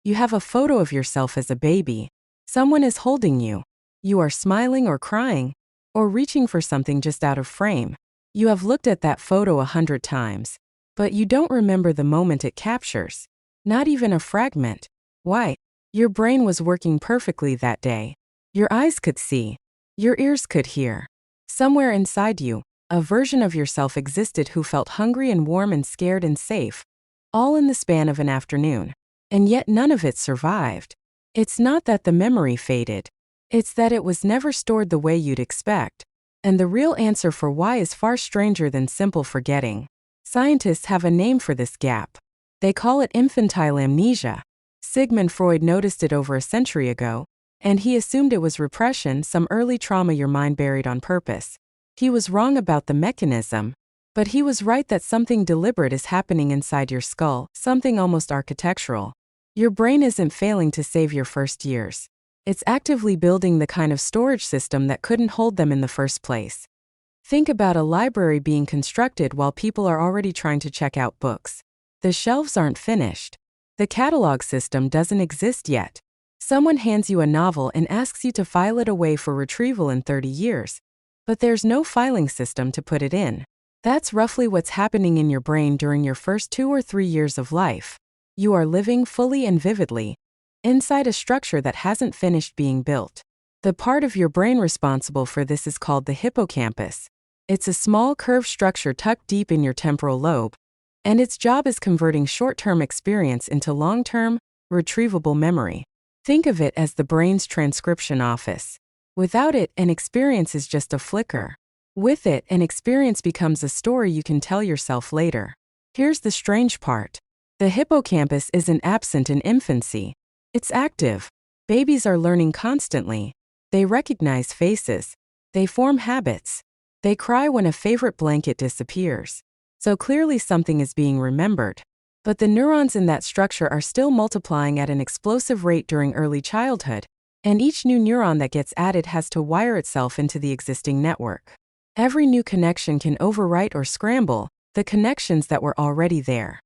You have a photo of yourself as a baby. Someone is holding you. You are smiling or crying, or reaching for something just out of frame. You have looked at that photo 100 times, but you don't remember the moment it captures. Not even a fragment. Why? Your brain was working perfectly that day. Your eyes could see. Your ears could hear. Somewhere inside you, a version of yourself existed who felt hungry and warm and scared and safe, all in the span of an afternoon. And yet none of it survived. It's not that the memory faded. It's that it was never stored the way you'd expect. And the real answer for why is far stranger than simple forgetting. Scientists have a name for this gap. They call it infantile amnesia. Sigmund Freud noticed it over a century ago, and he assumed it was repression, some early trauma your mind buried on purpose. He was wrong about the mechanism, but he was right that something deliberate is happening inside your skull, something almost architectural. Your brain isn't failing to save your first years. It's actively building the kind of storage system that couldn't hold them in the first place. Think about a library being constructed while people are already trying to check out books. The shelves aren't finished. The catalog system doesn't exist yet. Someone hands you a novel and asks you to file it away for retrieval in 30 years. But there's no filing system to put it in. That's roughly what's happening in your brain during your first 2 or 3 years of life. You are living fully and vividly inside a structure that hasn't finished being built. The part of your brain responsible for this is called the hippocampus. It's a small curved structure tucked deep in your temporal lobe, and its job is converting short-term experience into long-term, retrievable memory. Think of it as the brain's transcription office. Without it, an experience is just a flicker. With it, an experience becomes a story you can tell yourself later. Here's the strange part. The hippocampus isn't absent in infancy. It's active. Babies are learning constantly. They recognize faces. They form habits. They cry when a favorite blanket disappears. So clearly something is being remembered. But the neurons in that structure are still multiplying at an explosive rate during early childhood, and each new neuron that gets added has to wire itself into the existing network. Every new connection can overwrite or scramble the connections that were already there.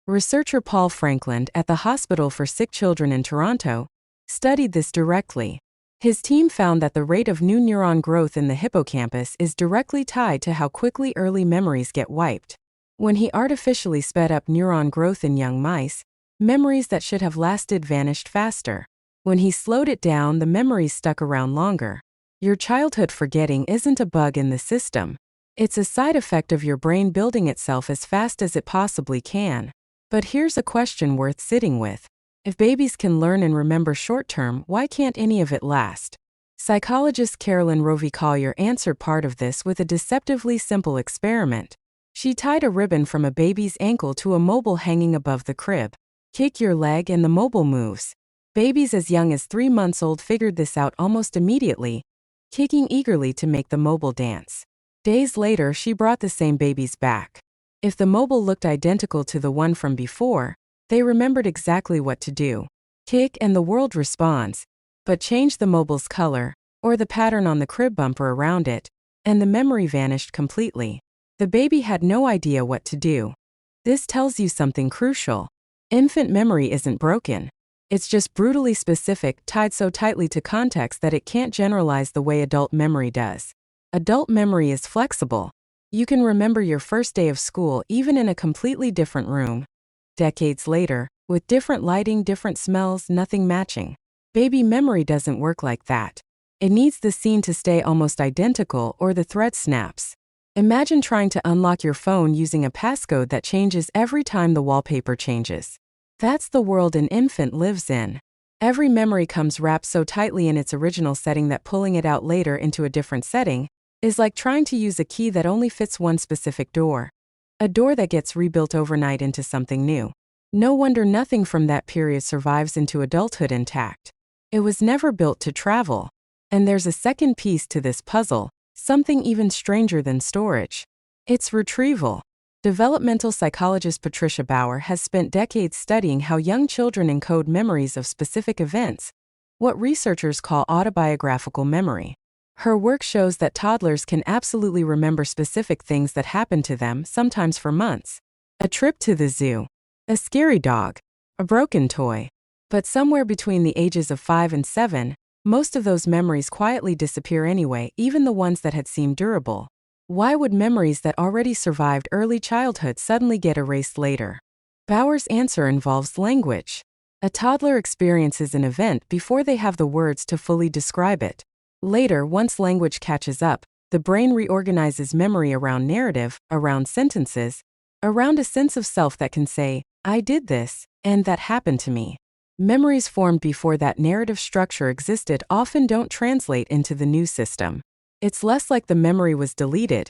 Researcher Paul Frankland at the Hospital for Sick Children in Toronto studied this directly. His team found that the rate of new neuron growth in the hippocampus is directly tied to how quickly early memories get wiped. When he artificially sped up neuron growth in young mice, memories that should have lasted vanished faster. When he slowed it down, the memories stuck around longer. Your childhood forgetting isn't a bug in the system. It's a side effect of your brain building itself as fast as it possibly can. But here's a question worth sitting with. If babies can learn and remember short-term, why can't any of it last? Psychologist Carolyn Rovi-Collier answered part of this with a deceptively simple experiment. She tied a ribbon from a baby's ankle to a mobile hanging above the crib. Kick your leg and the mobile moves. Babies as young as 3 months old figured this out almost immediately, kicking eagerly to make the mobile dance. Days later, she brought the same babies back. If the mobile looked identical to the one from before, they remembered exactly what to do. Kick and the world responds. But change the mobile's color, or the pattern on the crib bumper around it, and the memory vanished completely. The baby had no idea what to do. This tells you something crucial. Infant memory isn't broken. It's just brutally specific, tied so tightly to context that it can't generalize the way adult memory does. Adult memory is flexible. You can remember your first day of school even in a completely different room. Decades later, with different lighting, different smells, nothing matching. Baby memory doesn't work like that. It needs the scene to stay almost identical or the thread snaps. Imagine trying to unlock your phone using a passcode that changes every time the wallpaper changes. That's the world an infant lives in. Every memory comes wrapped so tightly in its original setting that pulling it out later into a different setting is like trying to use a key that only fits one specific door. A door that gets rebuilt overnight into something new. No wonder nothing from that period survives into adulthood intact. It was never built to travel. And there's a second piece to this puzzle, something even stranger than storage. It's retrieval. Developmental psychologist Patricia Bauer has spent decades studying how young children encode memories of specific events, what researchers call autobiographical memory. Her work shows that toddlers can absolutely remember specific things that happened to them, sometimes for months. A trip to the zoo. A scary dog. A broken toy. But somewhere between the ages of 5 and 7, most of those memories quietly disappear anyway, even the ones that had seemed durable. Why would memories that already survived early childhood suddenly get erased later? Bauer's answer involves language. A toddler experiences an event before they have the words to fully describe it. Later, once language catches up, the brain reorganizes memory around narrative, around sentences, around a sense of self that can say, I did this, and that happened to me. Memories formed before that narrative structure existed often don't translate into the new system. It's less like the memory was deleted,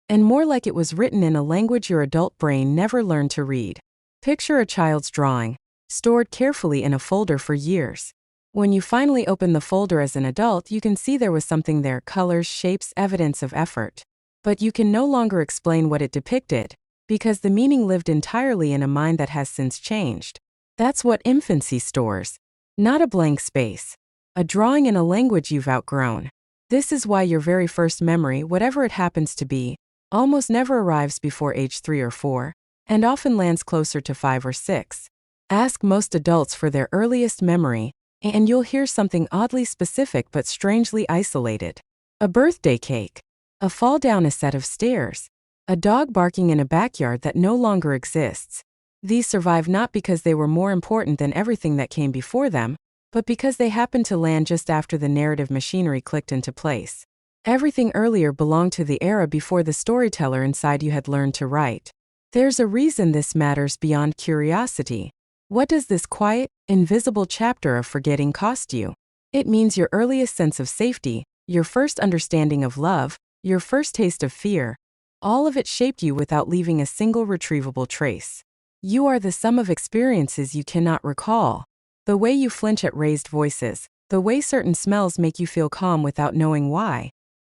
and more like it was written in a language your adult brain never learned to read. Picture a child's drawing, stored carefully in a folder for years. When you finally open the folder as an adult, you can see there was something there, colors, shapes, evidence of effort. But you can no longer explain what it depicted, because the meaning lived entirely in a mind that has since changed. That's what infancy stores. Not a blank space. A drawing in a language you've outgrown. This is why your very first memory, whatever it happens to be, almost never arrives before age 3 or 4, and often lands closer to 5 or 6. Ask most adults for their earliest memory, and you'll hear something oddly specific but strangely isolated. A birthday cake. A fall down a set of stairs. A dog barking in a backyard that no longer exists. These survive not because they were more important than everything that came before them, but because they happened to land just after the narrative machinery clicked into place. Everything earlier belonged to the era before the storyteller inside you had learned to write. There's a reason this matters beyond curiosity. What does this quiet, invisible chapter of forgetting cost you? It means your earliest sense of safety, your first understanding of love, your first taste of fear. All of it shaped you without leaving a single retrievable trace. You are the sum of experiences you cannot recall. The way you flinch at raised voices, the way certain smells make you feel calm without knowing why.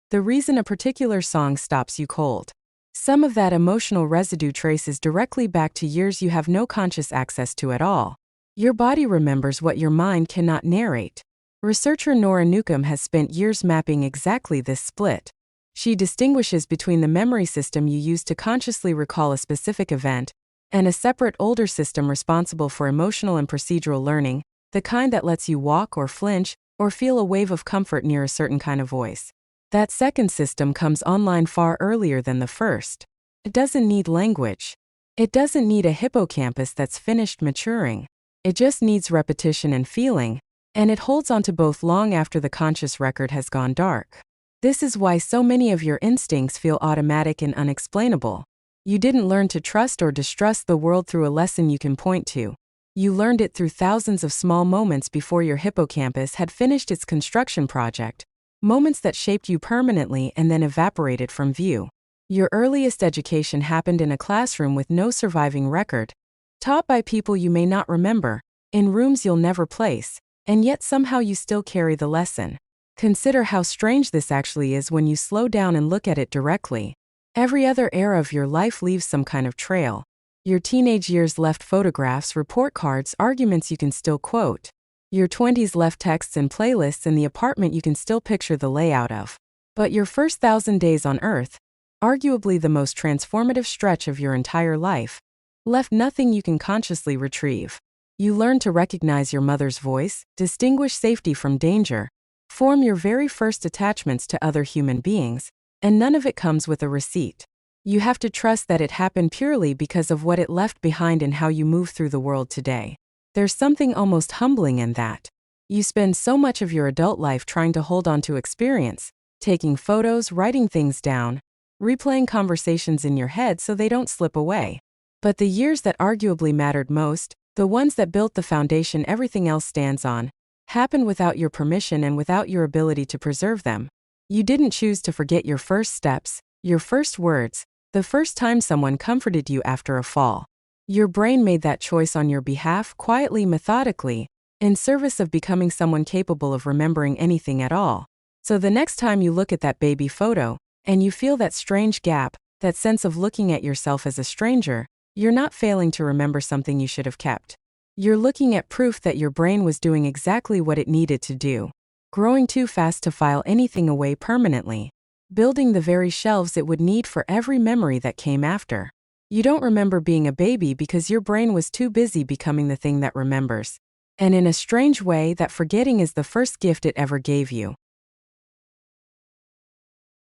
The reason a particular song stops you cold. Some of that emotional residue traces directly back to years you have no conscious access to at all. Your body remembers what your mind cannot narrate. Researcher Nora Newcomb has spent years mapping exactly this split. She distinguishes between the memory system you use to consciously recall a specific event, and a separate older system responsible for emotional and procedural learning, the kind that lets you walk or flinch, or feel a wave of comfort near a certain kind of voice. That second system comes online far earlier than the first. It doesn't need language. It doesn't need a hippocampus that's finished maturing. It just needs repetition and feeling, and it holds onto both long after the conscious record has gone dark. This is why so many of your instincts feel automatic and unexplainable. You didn't learn to trust or distrust the world through a lesson you can point to. You learned it through thousands of small moments before your hippocampus had finished its construction project. Moments that shaped you permanently and then evaporated from view. Your earliest education happened in a classroom with no surviving record. Taught by people you may not remember, in rooms you'll never place, and yet somehow you still carry the lesson. Consider how strange this actually is when you slow down and look at it directly. Every other era of your life leaves some kind of trail. Your teenage years left photographs, report cards, arguments you can still quote. Your 20s left texts and playlists in the apartment you can still picture the layout of. But your first 1,000 days on Earth, arguably the most transformative stretch of your entire life, left nothing you can consciously retrieve. You learned to recognize your mother's voice, distinguish safety from danger, form your very first attachments to other human beings, and none of it comes with a receipt. You have to trust that it happened purely because of what it left behind and how you move through the world today. There's something almost humbling in that. You spend so much of your adult life trying to hold on to experience, taking photos, writing things down, replaying conversations in your head so they don't slip away. But the years that arguably mattered most, the ones that built the foundation everything else stands on, happened without your permission and without your ability to preserve them. You didn't choose to forget your first steps, your first words, the first time someone comforted you after a fall. Your brain made that choice on your behalf, quietly, methodically, in service of becoming someone capable of remembering anything at all. So the next time you look at that baby photo, and you feel that strange gap, that sense of looking at yourself as a stranger, you're not failing to remember something you should have kept. You're looking at proof that your brain was doing exactly what it needed to do. Growing too fast to file anything away permanently. Building the very shelves it would need for every memory that came after. You don't remember being a baby because your brain was too busy becoming the thing that remembers. And in a strange way, that forgetting is the first gift it ever gave you.